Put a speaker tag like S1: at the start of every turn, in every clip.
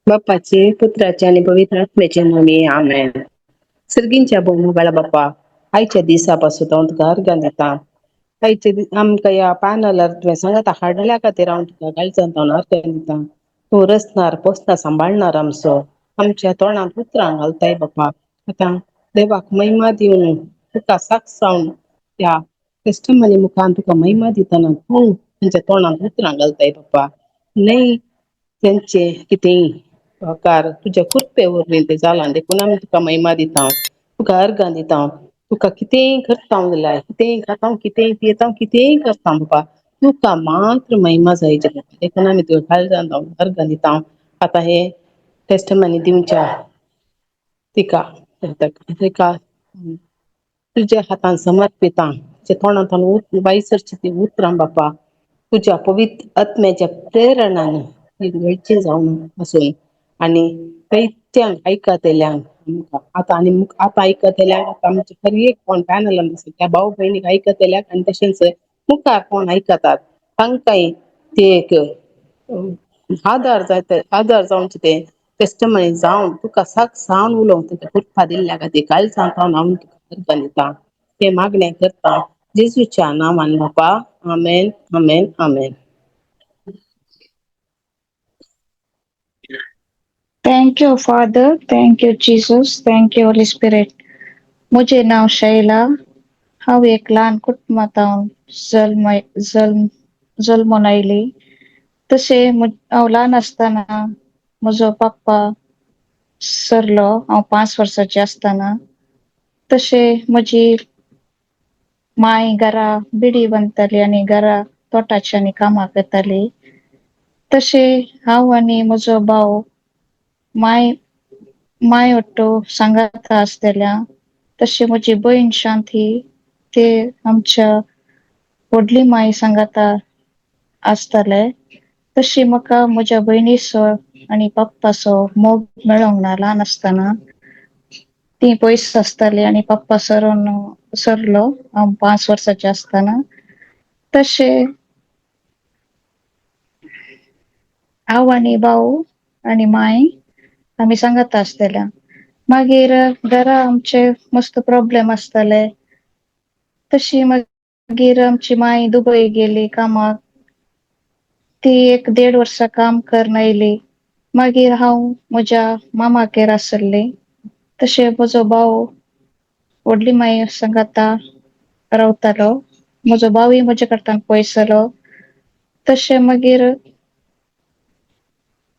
S1: बाप्पाचे, पुत्राचे आणि पवित्र आत्म्याचे नामे आमेन. सर्गींच्या बोमुगाळा बाप्पा, आयच्या दिसापासून तुका अर्घ्य दिता. आमकां या पानाला तुवें सांगता हाडल्या खातीर हांव तुका काळजांत अर्घ्य दिता. तूं रचणार पोसता सांबाळणार आमच्या तोंडांत उतरां घालताय बाप्पा. आतां देवाक महिमा दिवन तुका सावन त्या कस्टमनी मुखान तुका महिमा दितना तूं तांच्या तोंडांत उतरां घालताय बाप्पा. न्हय तेंचे कितेंय होकार तुज्या कृपे वरवीं तें जालां देखून आमी तुका महिमा दिता. तुका अर्घां दिता. तुका कितेंय करता जाल्यार कितेंय खाता कितेंय पियेता कितेंय करता बाप्पा. तुका मात्र महिमा जायची देखून आमी तुज्या काळजांत अर्घां दिता. आतां हे टेस्टमनी दिवच्या तिका तिका तुज्या हातान समर्पितां. तुज्या तोंडांतल्यान वायसरची ती उतरां बाप्पा. तुज्या पवित्र आत्म्याच्या प्रेरणान वेळची जावन आसून आनी दैत्यांक आयकतल्यांक आतां आयकतल्यांक आमचे हर एक कोण पॅनलान त्या भाऊ भयणीक आयकतल्यांक आनी तशेंच मुखार कोण आयकतात तांकांय ते एक आदार जावंचे ते टेस्टमनी जावन तुका सावन उलोवंक तुका कृपा दिल्ल्या खातीर काळजांत हांव तुका अर्घ्य दिता. हे मागणें करता जेजूच्या नांवान बाप्पा. आमेन, आमेन, आमेन.
S2: Thank you, Father. Thank you, Jesus. Thank you, Holy Spirit. मुझे नाव शैला. हांव एक ल्हान कुटुंबांत जल्मून आयली. तशें हांव ल्हान आसतना म्हजो पप्पा सरलो हांव 5 वर्साची आसतना. तशें म्हजी माय घरा बिडी बांदताली आनी घरा तोटाची आनी कामां करताली. तशें हांव आनी म्हजो भाव माय ओट्टो सांगाता आसतल्या. तशें म्हजी भयण शांती ते आमच्या व्हडली माय सांगाता आसताले. तशी म्हाका म्हज्या भयणीचो आनी पप्पाचो मोग मेळोंक ना ल्हान आसतना. ती पयस आसताली आनी पप्पा सरलो हांव 5 वर्साची आसतना. तशें हांव आनी भाव आनी माय आमी सांगाता आसतल्या. मागीर घरा आमचे मस्त प्रॉब्लेम आसताले. तशी मागीर आमची माय दुबय गेली कामाक. ती 1.5 वर्सां काम करून आयली. मागीर हांव म्हज्या मामागेर आसली. तशें म्हजो भाव व्हडली माय सांगाता रावतालो. म्हजो भावूय म्हजे कडल्यान पयसलो. तशें मागीर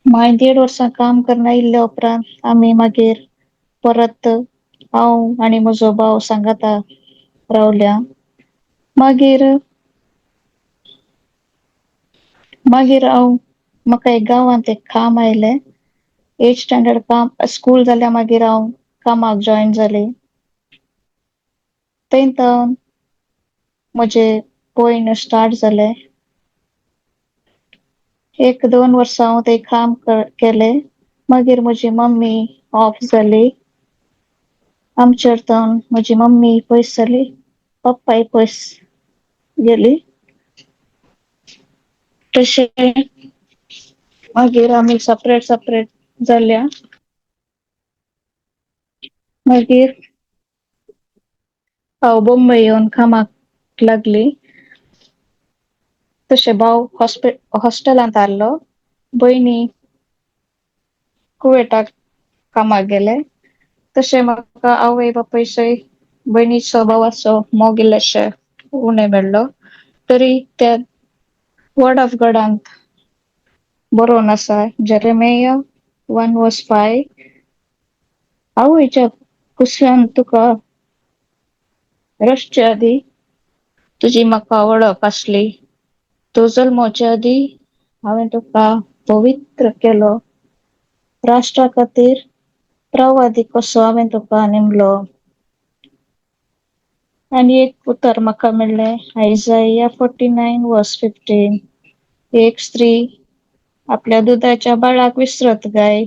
S2: माय 1.5 वर्सां काम करून आयिल्ल्या उपरांत आमी मागीर परत हांव आनी म्हजो भाव सांगाता रावल्या. मागीर म्हाका एक गांवांत एक काम आयलें. 8th स्टँडर्ड स्कूल जाल्या मागीर हांव कामाक जॉयन जाली. थंय म्हजे पयण स्टार्ट जालें. 1-2 वर्सां हांव थंय काम केलें. मागीर म्हजी मम्मी ऑफ जाली. आमचेर म्हजी मम्मी पयस जाली. पप्पाय पयस गेली. तशें मागीर आमी सेपरेट जाल्या. मागीर हांव बॉम्बे येवन कामाक लागली. तशें भाव हॉस्टेलांत आहलो. भयणी कुवेटाक कामाक गेले. तशें म्हाका आवय बापायचोय भयणीचो भावाचो मोग इल्लेशें उणें मेळ्ळो. तरी त्या वर्ड ऑफ गॉडांत बरोवन आसा जेरेमिया 1:5. आवयच्या कुसल्यान तुका रचचे आदी तुजी म्हाका वळख आसली. तूं जल्मोवचे आदी हांवें तुका पवित्र केलो. राष्ट्रा खातीर प्रवादी कसो हांवें तुका नेमलो. आनी एक उतर म्हाका मेळ्ळें आयझाया 49:15. एक स्त्री आपल्या दुदाच्या बाळाक विसरत गाय.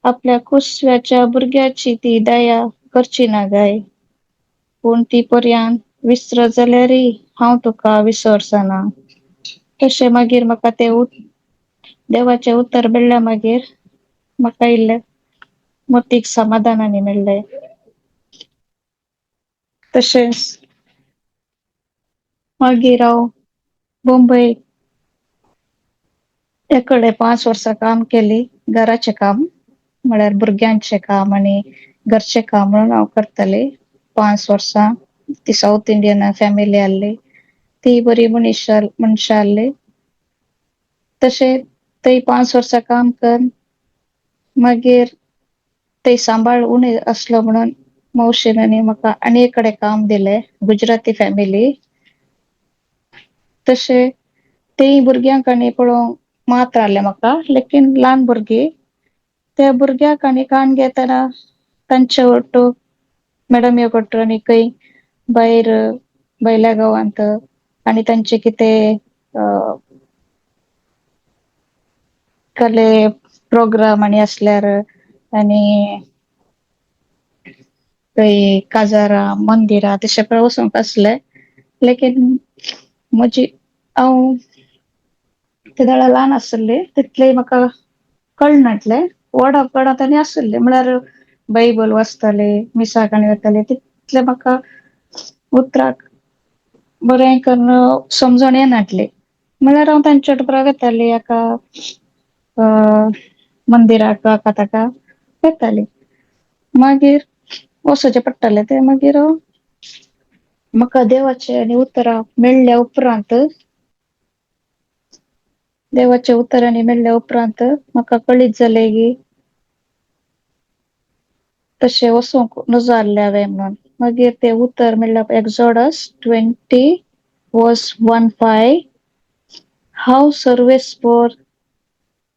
S2: आपल्या कुसव्याच्या भुरग्याची ती दया करची ना गाय. पूण ती पर्यंत विसरत जाल्यारय हांव तुका विसरचना. तशें मागीर म्हाका तें देवाचें उतर मेळ्ळें. मागीर म्हाका इल्लें मतीक समाधानाने मेळ्ळें. तशेंच मागीर हांव मुंबय एकडे 5 वर्सां काम केली. घराचें काम म्हळ्यार भुरग्यांचें काम आनी घरचें काम म्हणून हांव करतालें. 5 वर्सां ती साउथ इंडियन फॅमिली आहली ती बरी मनशां आहली. तशें थंय 5 वर्सां काम करून मागीर थंय सांबाळ उणें आसलो म्हणून मावशेन म्हाका आनी एक कडेन काम दिलें. गुजराती फॅमिली तशें तेय भुरग्यांक आनी पळोवंक मात आहलें म्हाका लेकीन ल्हान भुरगीं त्या भुरग्याक आनी कान घेतना तांचे वटू मॅडम कोट्ट आनी खंय भायर भायल्या गांवांत आनी तांचे कितें कसले प्रोग्राम आनी आसल्यार आनी थंय काजारां मंदिरां तशें पळय वचूंक आसलें. लेकीन म्हजी हांव तेदोळा ल्हान आसली तितलें म्हाका कळनासलें. व्हड आनी आसली म्हळ्यार बायबल वाचतालें मिसाक आनी वतालें तितलें म्हाका उतराक बरें करून समजोन येनासली. म्हळ्यार हांव तांचे बरोबर वतालें एका मंदिराक हाका ताका वतालें. मागीर वचचें पडटालें तें मागीर म्हाका देवाचें आनी उतरां मेळ्ळ्या उपरांत देवाचें उतर आनी मेळ्ळ्या उपरांत म्हाका कळीत जालें की तशें वचूंक नजो आहलें हांवें म्हणून. मागीर तें उतर म्हणल्यार एक्झॉडस 20:1-5 हांव सर्वेस्पर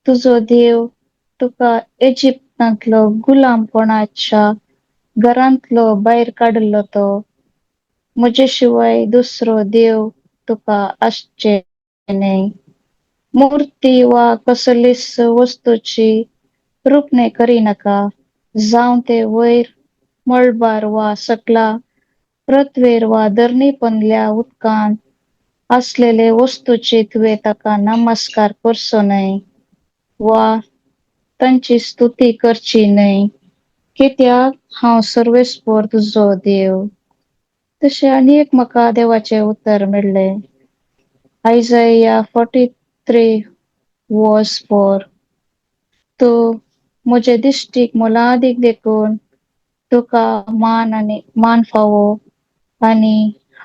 S2: तुजो देव तुका इजिप्तांतलो गुलामपणाच्या घरांतलो भायर काडलो तो म्हजे शिवाय दुसरो देव तुका आसचे न्हय. मुर्ती वा कसलीच वस्तूची रूपणे करिनाका जावं ते वयर मळबार वा सकला पृथ्वीर वा धरणी पोंदल्या उदकांत असलेले वस्तूची तुवें ताका नमस्कार करचो न्हय वा तांची स्तुती करची न्हय कित्याक हांव सर्वेस्पर तुजो देव. तशें आनी एक म्हाका देवाचें उतर मेळ्ळें. Isaiah 43:4 तूं म्हजे दिश्टीक मोलादीक देखून तुका मान फावो आनी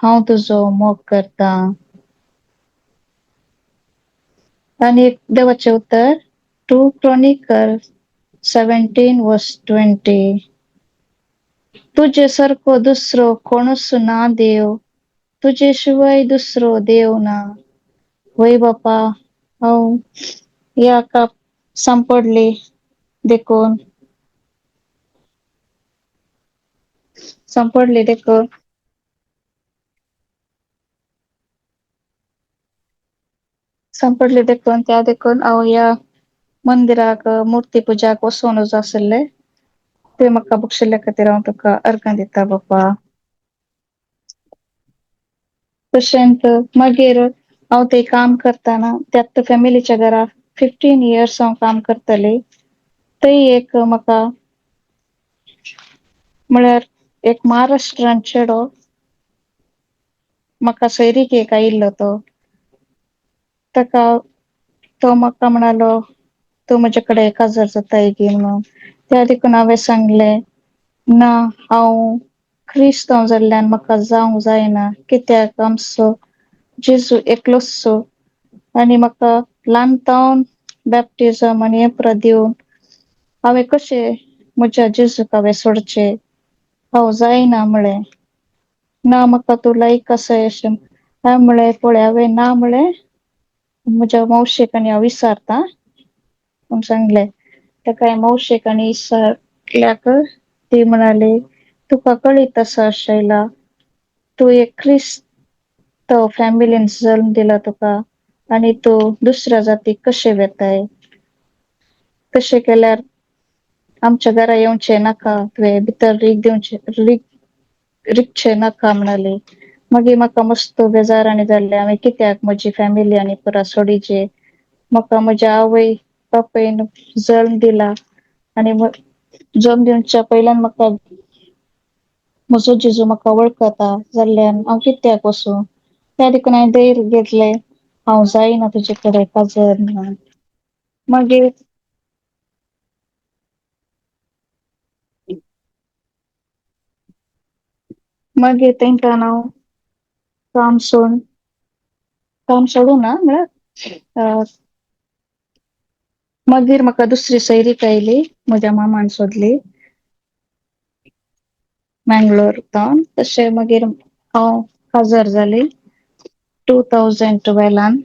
S2: हांव तुजो मोग करता. आनी एक देवाचें उतर 2 Chronicles 17:20 तुजे सारको दुसरो कोणूच ना देव तुजे शिवाय दुसरो देव ना. वय बापा हांव ह्या सांपडली देखून त्या देखून हांव ह्या मंदिराक मुर्ती पुजाक वचूनच आसलें. ते म्हाका बक्षिल्ल्या खातीर हांव तुका अर्गां दिता बापा. तशेंच मागीर हांव थंय काम करतना त्याच फॅमिलीच्या घरा 15 years हांव काम करतालें. थंय एक म्हाका म्हळ्यार एक महाराष्ट्रान चेडो म्हाका सैरीक एक आयिल्लो तो म्हाका म्हणालो तूं म्हजे कडेन काजार जाताय गी म्हणून. त्या देखून हांवें सांगलें ना हांव क्रिस्तांव जाल्ल्यान म्हाका जावंक जायना कित्याक आमचो जेजू एकलोच आनी म्हाका ल्हानपणांत बॅप्टिझम आनी हें पुरो दिवन हांवें कशें म्हज्या जेजूक हांवें सोडचें. हांव जायना म्हळें. ना म्हाका तूं लायक आसाय अशें हांवें म्हळें पळय हांवें ना म्हळें म्हज्या मावशेक आनी हांव विचारतां म्हूण सांगलें. ताका हांवें मावशेक आनी विचारल्याक ती म्हणाली तुका कळीत आसा शैला तूं एक क्रिस्तांव फॅमिलीन जल्म दिला तुका आनी तूं दुसऱ्या जातीक कशें वेताय. तशें केल्यार आमच्या घरा येवचें नाका तुवें भितर रिगचें नाका म्हणाली. मागीर म्हाका मस्त बेजार आनी जाल्लें हांवें कित्याक म्हजी फॅमिली आनी पुरा सोडीचें. म्हाका म्हज्या आवय बापायन जल्म दिला आणि मग जॉब दिवच्या पहिल्यान म्हाका म्हजो जिजू म्हाका वळखता जाल्ल्यान हांव कित्याक वसूं त्या देखून हांवें धैर्य घेतले हांव जायना तुजे कडेन काजर म्हणून मागीर मागीर तेंकां हांव काम सोडून म्हळ्यार मागीर म्हाका दुसरी सैरीक आयली म्हज्या मामान सोदली मंगलोरतावन तशें मागीर हांव काजर जाली 2012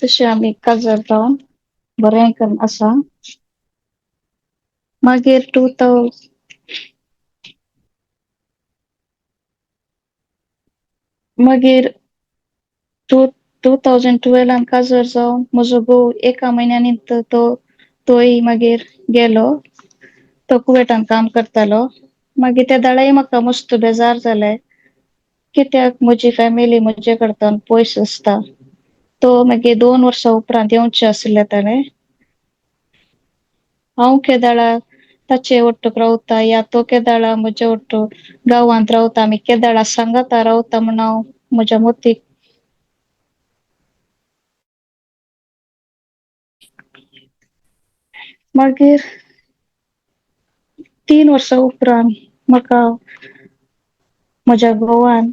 S2: तशें आमी काजर जावन बरें करून आसा मागीर मागीर 2012 काजर जावन म्हजो घोव एका म्हयन्यानी तोय मागीर गेलो तो कुवेटान काम करतालो मागीर त्या दाराय म्हाका मस्त बेजार जालें कित्याक म्हजी फॅमिली म्हजे कडच्यान पयस आसता तो मागीर 2 वर्सां उपरांत येवचे आसले ताणें हांव केदाळा ताचे ओट्टो रावता या तो केदाळा म्हजे ओट्टो गांवांत रावता आमी केदाळा सांगाता रावता म्हण हांव म्हज्या मोतीक मागीर 3 वर्सां उपरांत म्हाका म्हज्या घोवान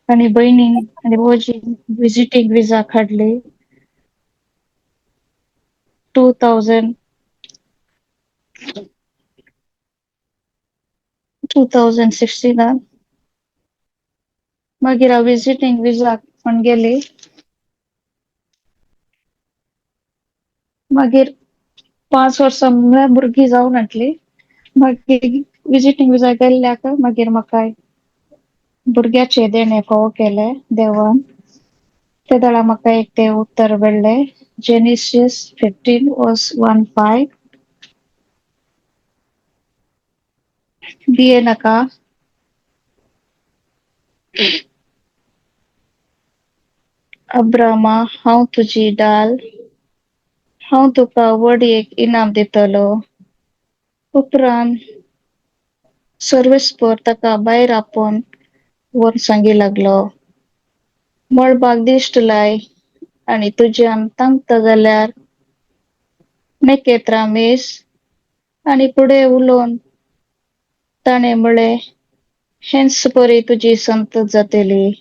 S2: आनी भयणीन आनी भोवजीन विजिटींग विजा काडली 2016 मागीर हांव विजिटींग विजाक म्हण गेली मागीर 5 वर्सां म्हळ्यार भुरगीं जावं नाटली मागीर विजिटींग विजा गेल्ल्याक मागीर म्हाका भुरग्याचे देणे फावो केले देवान त्या दाळा म्हाका एक ते उत्तर मेळ्ळें जेनेसिस 15:15 बिये नाका अब्रामा हांव तुजी डाल हांव तुका व्हडीक इनाम दितलो उपरांत सर्वेस्पर ताका भायर आपोवन व्हर सांगी लागलो मळबाक दिश्ट लाय आनी तुज्यान तांकता जाल्यार मेकेत रामीस आनी फुडें उलोवन ताणें म्हळें हेंच परी तुजी संतत जातली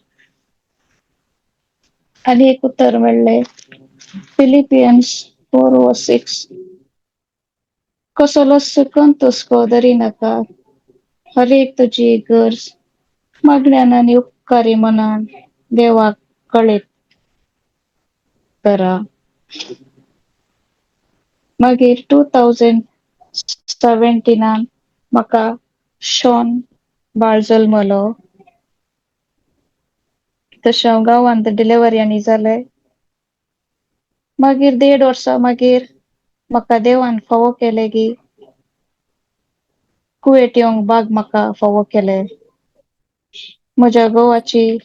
S2: आनी एक उतर मेळ्ळें फिलिपियन्स 4:6 कसलोच हुस्को धरिनाका हर एक तुजी गरज मागण्यान आनी उपकारी मनान देवाक कळीत करा मागीर 2017 म्हाका शॉन बाळ जल्मलो तशें हांव गांवांत डिलिव्हरी जालें मागीर 1.5 वर्सां मागीर म्हाका देवान फावो केलें की कुवेत येवंक भाग म्हाका फावो केले म्हज्या घोवाची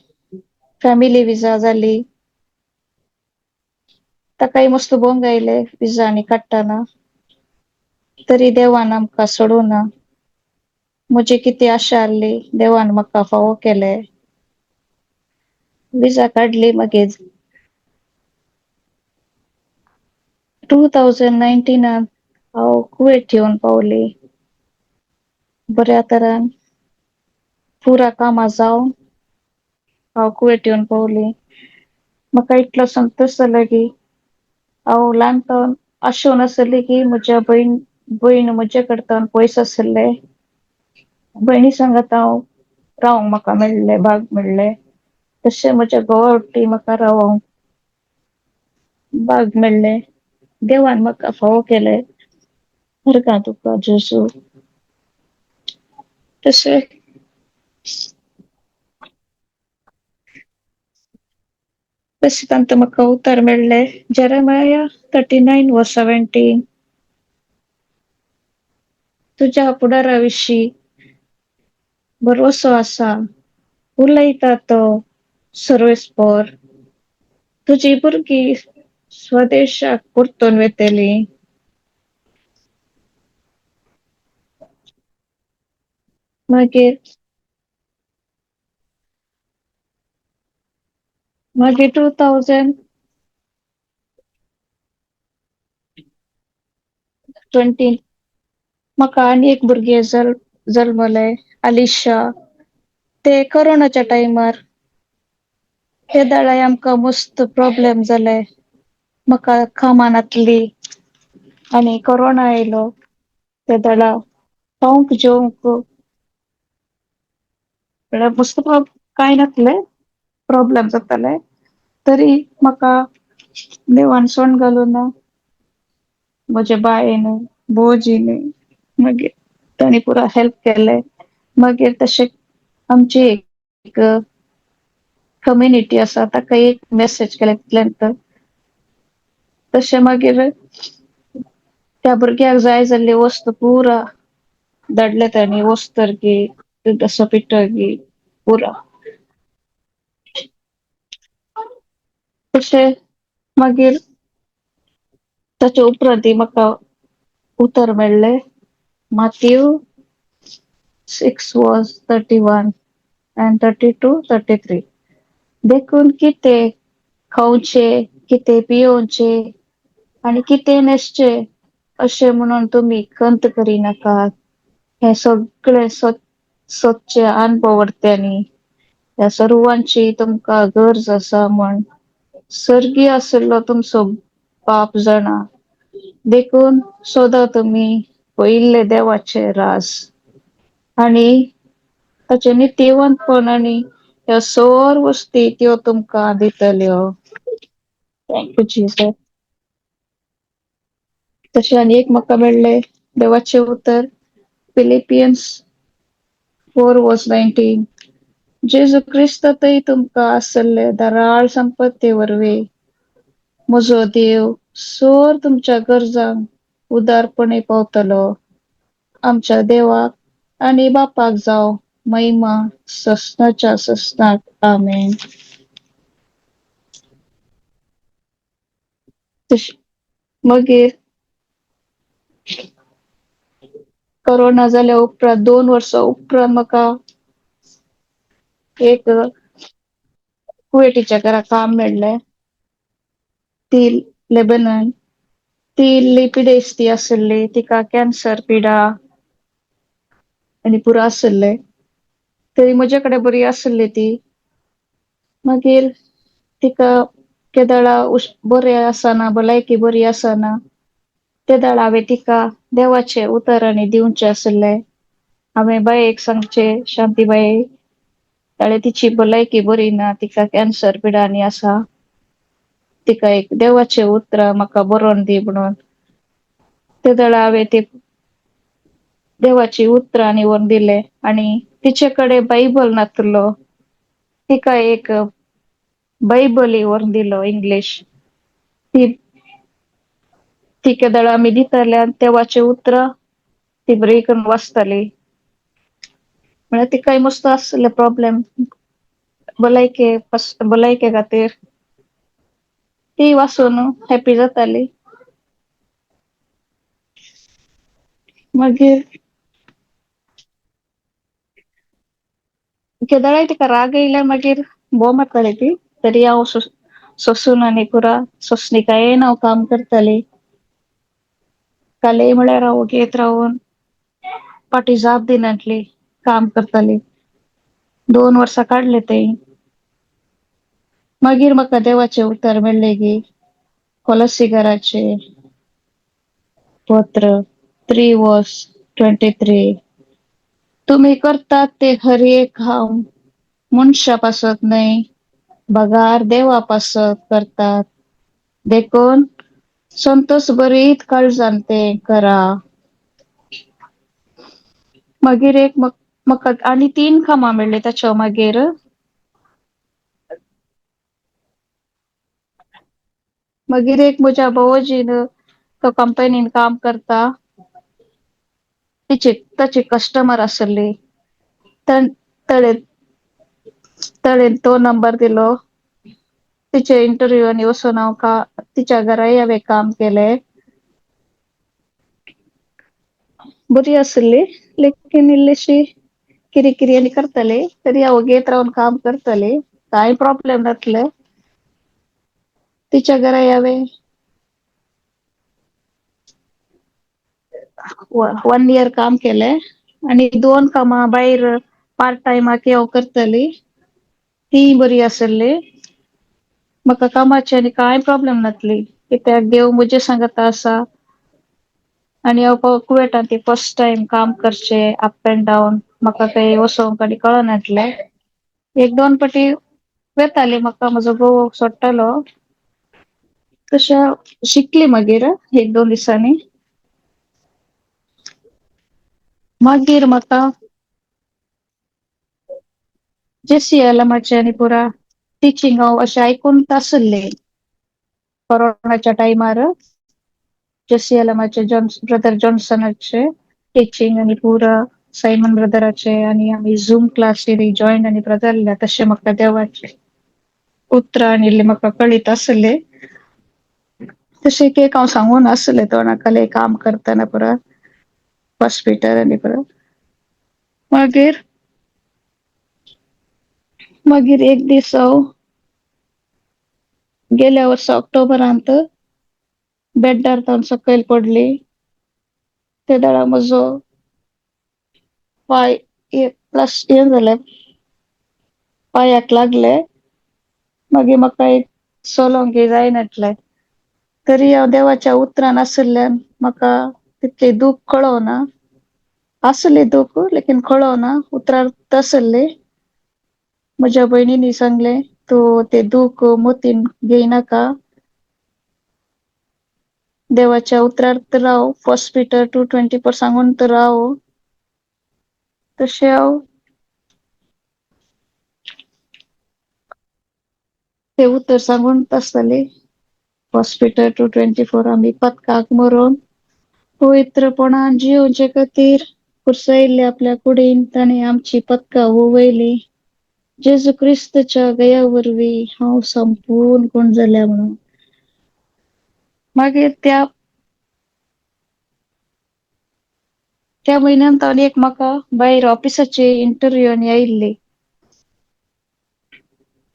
S2: फॅमिली विजा जाली ताकाय मस्त बोंग आयले विजा आनी काडटाना तरी देवान आमकां सोडूना म्हजी कितें आशा आहली देवान म्हाका फावो केले विजा काडली मागीर 2019 हांव कुवेत येवन पावली बऱ्या तरान पुरा कामां जावन हांव कुवेत येवन पावली म्हाका इतलो संतोश जालो की हांव ल्हानपण आशूं नासली की म्हज्या भयण म्हजे कडच्यान पयस आसले भयणी सांगात हांव रावंक म्हाका मेळ्ळें भाग मेळ्ळें तशें म्हज्या घोवा वटती म्हाका रावोंक भाग मेळ्ळें देवान म्हाका फावो केले बरं तुका जेजू तशें म्हाका उतर मेळ्ळें जेरेमाया 39:17 तुज्या फुडारा विशीं भरवोसो आसा उलयता तो सर्वेस्पर तुजी भुरगीं स्वदेशाक परतून वेतलीं मागीर मागीर 2020 म्हाका आनी एक भुरगें जल्मलें, अलिशा. ते कोरोनाच्या टायमार ते दाराय आमकां मस्त प्रॉब्लेम जाले. म्हाका कामानातली आनी कोरोना येयलो. ते दाडा खावंक जेवंक म्हळ्यार मस्त कांय नासलें, प्रॉब्लेम जाताले. तरी म्हाका देवान सोंड घालून म्हजे बायन, भुवोजीन मागीर तांणी पुरो हेल्प केले. मागीर तशें आमची एक कम्युनिटी आसा ताका एक मेसेज केलें. तशें मागीर त्या भुरग्याक जाय जाल्ली वस्त पुरा धाडले तांणी वस्त्रगी, सोपिटगी पुरा. तशें मागीर ताचे उपरांत म्हाका उतर मेळ्ळें. Matthew 6:31 and 32-33. देखून कितें खावचे, कितें पियोवचे आनी कितें न्हेसचे अशें म्हणून तुमी खंत करिनाकात. हे सगळे सदचे अनपवडत्यांनी ह्या सर्वांची तुमकां गरज आसा म्हण सर्गी आशिल्लो तुमचो बाप जाणा. देखून सोदां तुमी पयिल्ले देवाचे राज आनी ताचे नित्यवंतपण आनी ह्या सर वस्ती त्यो तुमकां दितल्यो. Thank you Jesus. तशें आनी एक म्हाका मेळ्ळें देवाचें उतर फिलिपियन्स 4:19. जेजू क्रिस्तातय तुमकां आसले दाराळ संपत्ती वरवीं म्हजो देव सर तुमच्या गरजांक उदारपणे पावतलो. आमच्या देवाक आनी बापाक जावं महिमा ससनाच्या ससनाक. आमेन. मागीर कोरोना जाल्या उपरांत 2 वर्सां उपरांत म्हाका एक कुवेटीच्या घरा काम मेळ्ळें. ती लेबनन. ती लिपिडेस्ती आशिल्ली, तिका कॅन्सर पिडा आनी पुरो आशिल्ले. तरी म्हजे कडेन बरी आशिल्ली ती. मागीर तिका केदाळा बरें आसना, भलायकी बरी आसना. ते दाडा हांवें तिका देवाचे उतर आनी दिवचे आशिल्ले. हांवें बायेक सांगचें, शांती बाये ताळे तिची भलायकी बरी ना, तिका कॅन्सर पिडा आनी आसा. तिका एक देवाचे उतर म्हाका बरोवन दी म्हणून. ते दाडा हांवें ती देवाची उतरां व्हरून दिले आनी तिचे कडेन बायबल नासलो. तिका एक बायबल व्हरून दिलो इंग्लीश. ती केदाळा आमी दिताले देवाचे उतर ती बरी करून वाचताली. म्हळ्यार तिकाय मस्त आसले प्रॉब्लेम भलायके खातीर. ती वाचून हॅपी जाताली. मागीर केदाळाय तिका राग येयल्यार मागीर बोवाळ मारताली ती. तरी हांव सोंसून आनी पुरा सोंसणिकायेन हांव काम करताली. कालय म्हळ्यार हांव घेत रावून पाटी जाप दिनासली काम करताली. 2 वर्सां काडले थंय. मागीर म्हाका देवाचे उतर मेळ्ळे की कोलोसी घराचे पत्र 3:23. तुम्ही करतात ते हर एक काम मनशापासत नाही, बगार देवापासत करतात. देखून संतोष बरीत काळजान ते करा. मागीर एक म्हाका आनी 3 कामां मेळ्ळी ताच्या मागीर एक म्हज्या भुवोजीन तो कंपनीन काम करता. ताची कस्टमर आसली. ताणें तो नंबर दिलो. तिचे इंटरव्यूनी वचून हांव तिच्या घराय हांवें काम केलें. बरी आसली लेकीन इल्लीशी किरी करतले तरी अहो घेत राहून काम करतले काही प्रॉब्लेम नसले तिच्या घरा यावे 1 इयर काम केलंय आणि 2 कामा बाहेर पार्ट टाइम केव्हा करतली ती बरी असले म्हाका कामाची आणि काय प्रॉब्लेम नसली कित्याक देव मुझे सांगत असा आणि कुवेटान ती फर्स्ट टाइम काम करचे अप अँड डाऊन म्हाका काही वसोंक कळनातले 1-2 पटी वेताली म्हाका म्हजो घोव सोडटालो तशा शिकली मागीर 1-2 दिसांनी मागीर म्हाका जेसीएलएमाचे आणि पुरा टीचिंग हांव अशें आयकून आसले कोरोनाच्या टायमार जेसीएलएमाचे ब्रदर जॉन्सनाचे टीचिंग आणि पुरा सायमन ब्रदराचे आणि आम्ही झूम क्लास जॉईन आणि जाल्ल्या तशें म्हाका देवाचे उतरां आणि म्हाका कळीत आसले तशें एक हांव सांगून आसले तोंडाकले काम करतना पुरा हॉस्पिटल आणि पुरा मागीर एक दीस हांव गेल्या वर्सा ऑक्टोबरांत बेड्डार जावन सकयल पडली ते दाडा म्हजो पाय प्लस हे जालें पायाक लागले मागीर म्हाका एक चलोंक जायनासलें तरी हांव देवाच्या उतरान आसल्यान म्हाका तितले दूख कळोना आसले दूख लेकीन कळोना उतरात आसले म्हज्या भयणीनी सांगले तूं ते दूख मोतीन घेयनाका देवाच्या उतरार्थ राव हॉस्पिटल 224 सांगून तर राव तशें हांव ते उतर सांगून आसतले हॉस्पिटल 224 आम्ही पथकाक मरून पवित्रपणान जिवचे खातीर कुर्सयल्ले आपल्या कुडीन ताणें आमची पथकां वोवयली जेजू क्रिस्तच्या गया वरवीं हांव संपूर्ण गुण जाल्या म्हणून मागीर त्या म्हयन्यांत एक म्हाका भायर ऑफिसाची इंटरव्यू आयिल्ली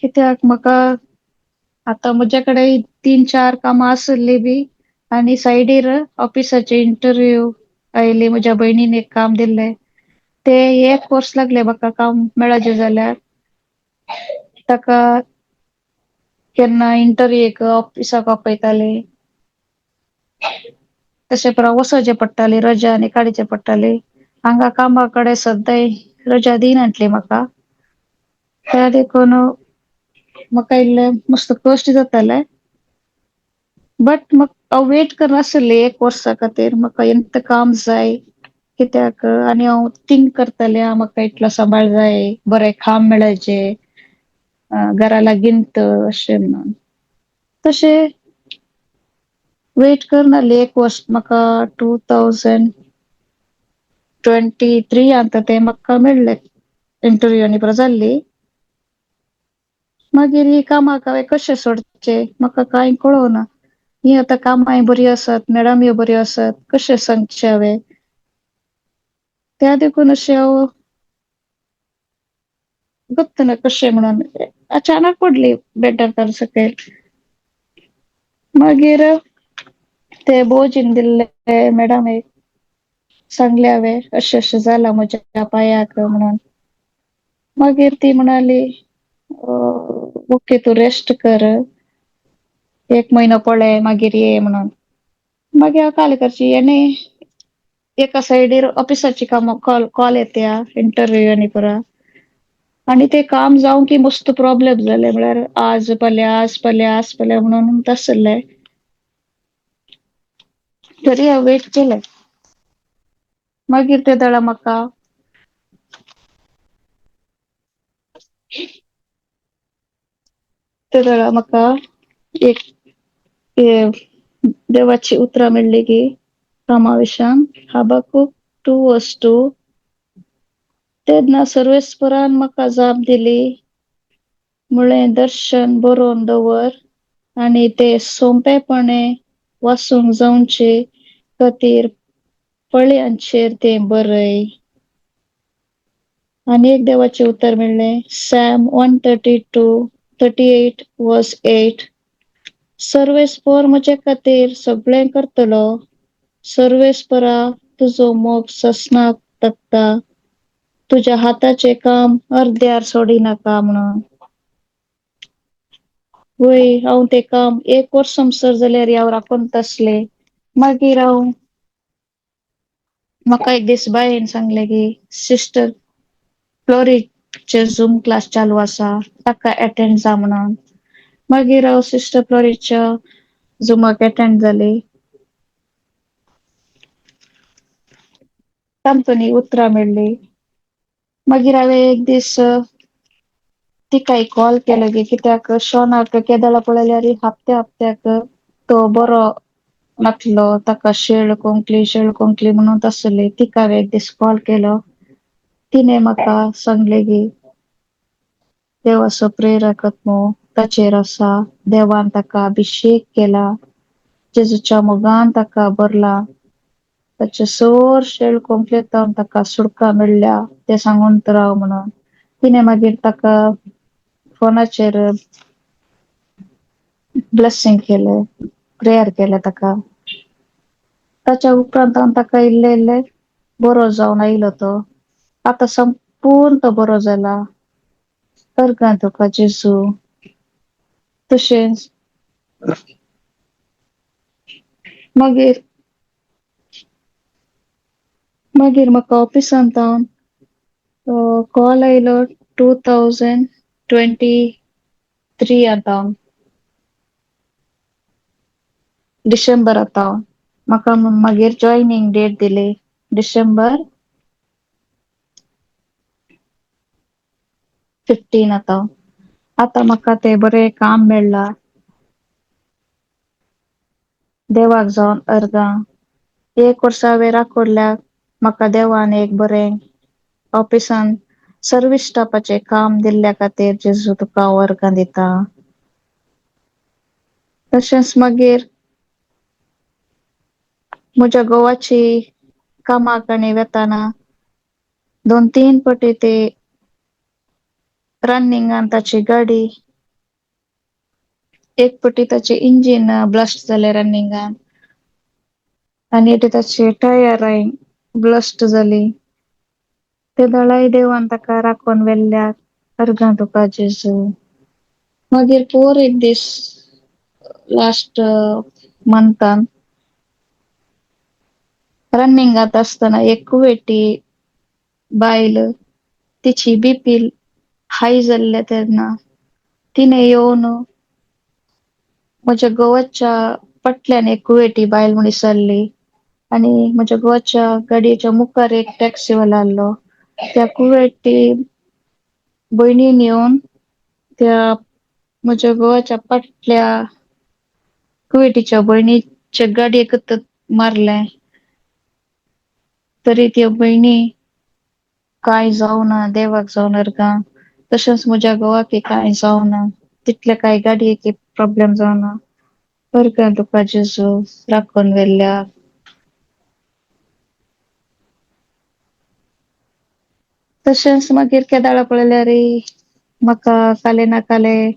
S2: कित्याक म्हाका आता म्हजे कडेन 3-4 कामां आसली बी आणि सायडीर ऑफिसाचे इंटरव्यू आयिल्ली म्हज्या भयणीन एक काम दिल्ले ते एक वर्स लागले म्हाका काम मेळचे जाल्यार ताका केन्ना इंटरव्यूक ऑफिसाक आपयताले तशें पुरा वचचे पडटाली रजा आनी काडचे पडटाली हांगा कामा कडेन सदांय रजा दिनासली म्हाका त्या देखून म्हाका इल्लें मस्त कश्ट जाताले बट हांव वेट करनासली 1 वर्सा खातीर म्हाका एंत काम जाय कित्याक आनी हांव थिंक करतालें म्हाका इतलो सांबाळ जाय बरें काम मेळचे घरा लागींत अशें म्हणून तशें वेट करनासली 1 वर्स म्हाका 2023 आता ते म्हाका मेळ्ळे इंटरव्यू आनी पुरो जाल्ली मागीर ही कामाक हांवें कशें सोडचे म्हाका कांय कळोना ही आतां कामां बरी आसात मॅडमी बऱ्यो आसात कशें सांगचे हांवें त्या देखून अशें हांव गुप्तना कशें म्हणून अचानक पडली बेड्डार सकयल मागीर ते बोजीन दिल्ले मॅडमेक सांगले हांवें अशें जालां म्हज्या पायाक म्हणून मागीर ती म्हणाली ओके तू रेस्ट कर 1 म्हयनो पळय मागीर ये म्हणून मागीर हांव काल करची आनी एका सायडीर ऑफिसाची कामां कॉल येता इंटरव्यू आनी पुरा आणि ते काम जावं की मस्त प्रॉब्लेम जाले म्हळ्यार आज पल्या म्हणून आसले तरी हांव वेट केलें मागीर ते दाडा म्हाका एक देवाची उतरां मेळ्ळी की समावेशान हबक्कूक 2:2 तेन्ना सर्वेस्परान म्हाका जाप दिली म्हळें दर्शन बरोवन दवर आणि ते सोंपेपणे वाचूंक जावचे खातीर फळ्यांचेर ते बरय आणि एक देवाचे उत्तर मिळले. सॅम 132:38 वर्स 8. सर्वेस्पर म्हजे खातीर सगळें करतलो, सर्वेस्परा तुजो मोग ससनाक तकता, तुझ्या हाताचे काम अर्द्यार सोडिनाका म्हणून. वय हांव ते काम 1 वर्स समसर जाल्यार हांव राखोंत आसलें. मागीर हांव म्हाका एक दीस बायेन सांगलें की सिस्टर फ्लोरीचे झूम क्लास चालू आसा, ताका अटेंड जा म्हणून. मागीर हांव सिस्टर फ्लोरीच्या झुमाक अटेंड जाली. तांतूनी उतरां मेळ्ळी. मागीर हांवें एक दीस तिका कॉल केलो की कित्याक शॉनाक केदळां पळयल्यार हप्त्याक तो बरो नासलो, ताका शेळ कोंकली म्हणून आसली. तिका हांवें एक दीस कॉल केलो. तिने म्हाका सांगले की देवाचो प्रेरक आत्मो ताचेर आसा, देवान ताका अभिषेक केला, जेजूच्या मोगान ताका भरला, ताचे सर शेळ कोंकलेंतावन ताका सुटका मेळ्ळ्या ते सांगून राव म्हणून. तिने मागीर ताका फोनाचेर ब्लेसिंग केलें, प्रेयर केलें ताका. ताच्या उपरांत हांव ताका इल्लें बरो जावन आयलो तो. आतां संपूर्ण तो बरो जाला. अर्गां तुका जेजू. तशेंच मागीर म्हाका ऑफिसांतावन कॉल आयलो 2023 आतां डिसेंबरांतावन. म्हाका मागीर जॉयनिंग डेट दिली डिसेंबर 15 आतां. आतां म्हाका तें बरें काम मेळ्ळा. देवाक जावन अर्गां 1 वर्स हांवें राखोडल्याक म्हाका देवान एक बरें ऑफिसान सर्विस स्टाफाचें काम दिल्ल्या खातीर जेजू तुका हांव अर्गां दिता. तशेंच मागीर म्हज्या घोवाची कामाक आनी वेताना 2-3 फावटी ती रनिंगान ताची गाडी एक फावटी ताचें इंजीन ब्लास्ट जालें रनिंगान, आनी एक ताची टायरां ब्लास्ट जाली. तेदोळाय देवान ताका राखोन व्हेल्ल्याक अर्गां तुका जेजू. मागीर पोर एक दीस लास्ट मंथान रनिंगात आसतना एक कुवेटी बायल तिची बीपी हाय जाल्ले तेन्ना तिने येवन म्हज्या घोवाच्या फाटल्यान एक कुवेटी बायल म्हूण विसरली, आनी म्हज्या घोवाच्या गाडयेच्या मुखार एक टॅक्सीवालो आहलो. त्या कुवेटी भयणीन येवन त्या म्हज्या घोवाच्या फाटल्या कुवेटीच्या भयणीचे गाडयेक मारलें. तरी त्यो भयणी कांय जावना, देवाक जावन अर्गां. तशेंच म्हज्या घोवाक कांय जावना, तितले कांय गाडयेक प्रॉब्लेम जावना. अर्गां तुका जेजू राखोन व्हेल्ल्याक. तशेंच मागीर केदाळां पळयल्यार म्हाका काले ना काले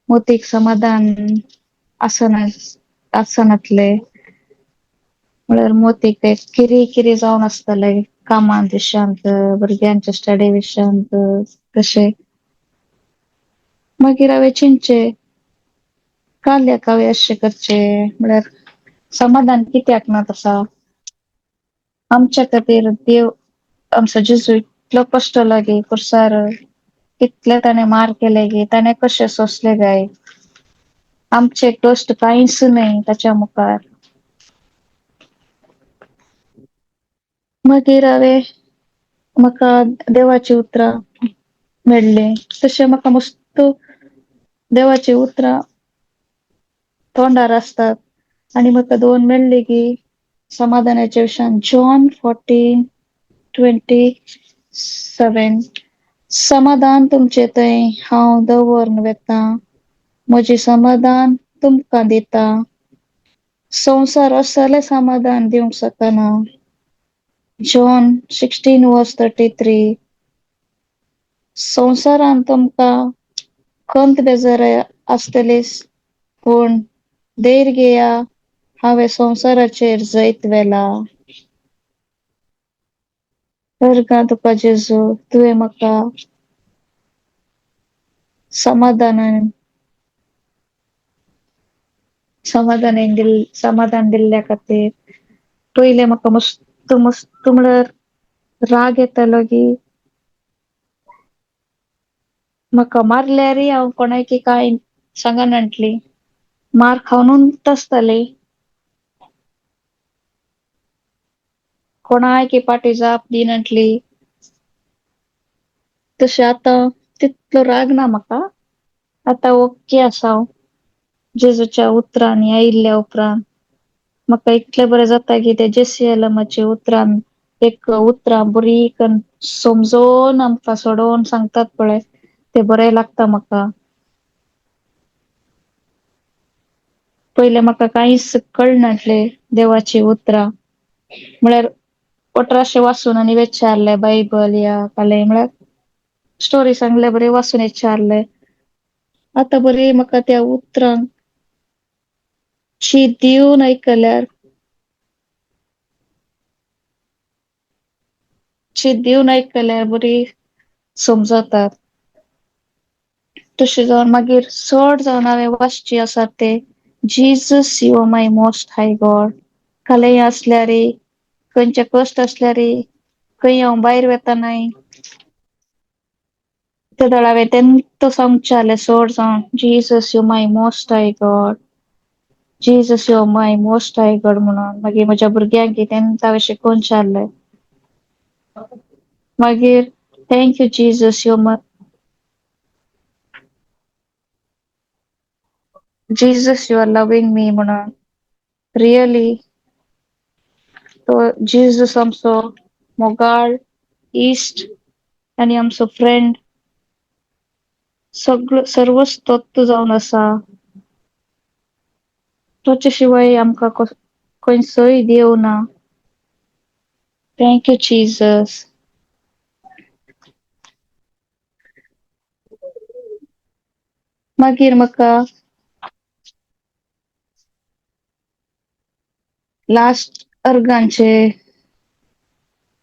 S2: मोतीक समाधान आसनातले म्हळ्यार मोतीक किरी जावन आसतले कामान विशयांत, भुरग्यांच्या स्टडी विशयांत तशें. मागीर हांवें चिंतचें काल्याक हांवें अशें करचें, म्हळ्यार समाधान कित्याक ना तसा. आमच्या खातीर देव आमचो जेजू इतलो कश्ट गे कुर्सार, कितले ताणें मार केले गे, ताणें कशें सोंसले गाय. आमचे कश्ट कांयच न्हय ताच्या मुखार. मागीर म्हाका देवाची उतरां मेळ्ळी. तशें म्हाका मस्त देवाची उतरां तोंडार आसतात, आनी म्हाका 2 मेळ्ळी की समाधानाच्या विशयान जॉन 14:27. समाधान तुमचे थंय हांव दवरून वेता, म्हजें समाधान तुमकां दिता. संवसार असलें समाधान दिवंक शकना. जॉन 16:33. संसारान तुमकां खंत बेजार आसतलीच, पूण धैर्य घेया, हांवें संसाराचेर जैत वेला. तुका जेजू, तुवें म्हाका समाधान दिल्ल्या खातीर. पयलें म्हाका मस्त म्हळ्यार राग येतालो की म्हाका मारल्यारय हांव कोणाक कांय सांगनासली. मार खावनूच आसताली. कोणाक पाटी जाप दिनासली. तशें आतां तितलो राग ना म्हाका. आतां ओके आसा हांव जेजूच्या उतरांनी आयिल्ल्या उपरांत. म्हाका इतलें बरें जाता की ते जेसीएलएमाच्या उतरां बरी करून समजोन आमकां सोडोवन सांगतात पळय, ते बरें लागता म्हाका. पयलें म्हाका कांयच कळनासलें देवाची उतरां. म्हळ्यार पटराशें वाचून आनी विचारलें बायबल या जालें म्हळ्यार स्टोरी सांगले बरें वाचून विचारलें. आतां बरी म्हाका त्या उतरांक शीत दिवन आयकल्यार बरी समजतात. तशें जावन मागीर चड जावन हांवें वाचची आसात ते Jesus you are my most high God. कसलेय आसल्यारय, खंयचे कश्ट आसल्यारय, खंय हांव भायर वतानाय तेदोळ हांवें तेंच सांगचें चड जावन Jesus you my most high God. Jesus you are my most high God म्हणून. मागीर म्हज्या भुरग्यांक तेंच हांवें शिकोवनशारलें. मागीर thank you Jesus you are loving me म्हणून. रियली तो जीजस आमचो मोगाळ, इश्ट आनी आमचो फ्रेंड सर्वस्तोत्र जावन आसा. ताचे शिवाय आमकां खंयचोय देव ना. Thank you Jesus. मागीर म्हाका लास्ट अर्गांचे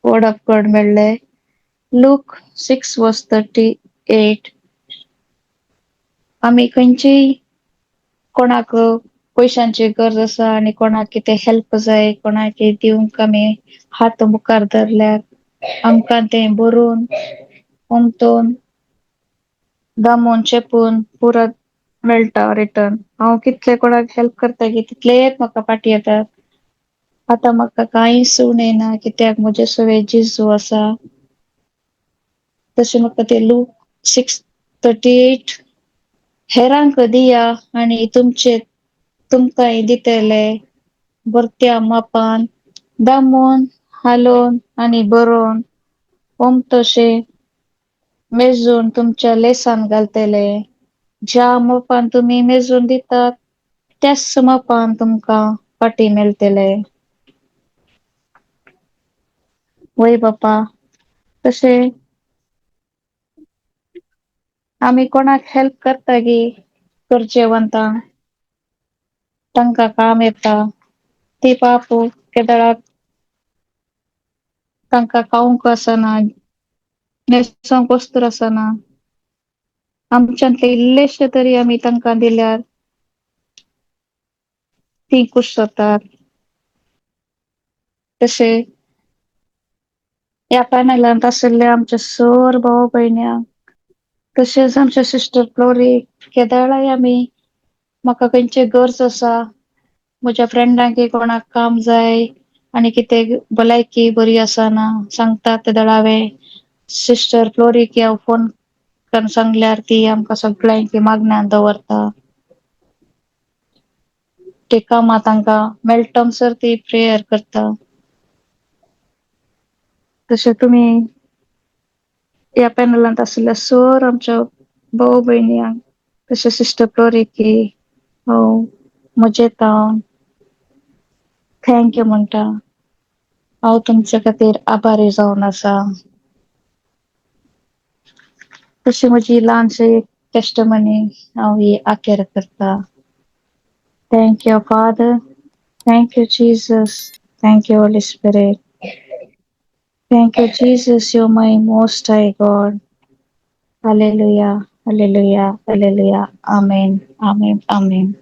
S2: वर्ड ऑफ गॉड मेळ्ळे. लूक 6:38. आमी खंयचीय कोणाक पयशांची गरज आसा आनी कोणाक कितें हेल्प जाय, कोणाक दिवंक आमी हात मुखार धरल्यार आमकां तें बरोवन उमटोवन दामून चेपून परत मेळटा रिटर्न. हांव कितले कोणाक हेल्प करता की तितलेच म्हाका फाटीं येतात. आतां म्हाका कांयच उणें कित्याक म्हजे सगळे जेजू आसा. तशें म्हाका ते लूक 6:38 हेरांक दिया आनी तुमकांय दितले. भरत्या मापान दामून हालोवन आनी भरोवन उमटशें मेजून तुमच्या लेसान घालतले. ज्या मापान तुमी मेजून दितात त्याच मापान तुमकां फाटीं मेळटले. वय बाप्पा. तशें आमी कोणाक हेल्प करता गी गरजेवंतांक, तांकां काम येता. ती पापूं केदोळाक तांकां खावंक आसना, न्हेंसोंक वस्त्र आसना. आमच्यांतले इल्लेशे तरी आमी तांकां दिल्यार ती खूश जातात. तशें ह्या पॅनलांत आशिल्ल्या आमच्या सर भाव भयण्यांक, तशेंच आमच्या सिस्टर फ्लोरीक केदोळाय आमी म्हाका खंयची गरज आसा, म्हज्या फ्रेंडांक कोणाक काम जाय आनी कितें भलायकी बरी आसना सांगता तेदोळ हांवें सिस्टर फ्लोरीक हांव फोन करून सांगल्यार ती आमकां सगळ्यांक मागण्यान दवरता. ते कामां तांकां मेळटोमसर ती प्रेयर करता. तशें तुमी ह्या पॅनलांत आशिल्ल्या सर आमच्या भाव भयण्यांक, तशें सिस्टर फ्लोरीक हांव मजेंत थँक यू म्हणटा. हांव तुमचे खातीर आभारी जावन आसा. तशी माझी लहानशी टेस्टमनी हांव आखेर करता. Thank you, Father. Thank you, Jesus. Thank you, Holy Spirit. Thank you, Jesus. You're my most high God. Hallelujah. Hallelujah. Hallelujah. Amen. Amen. Amen.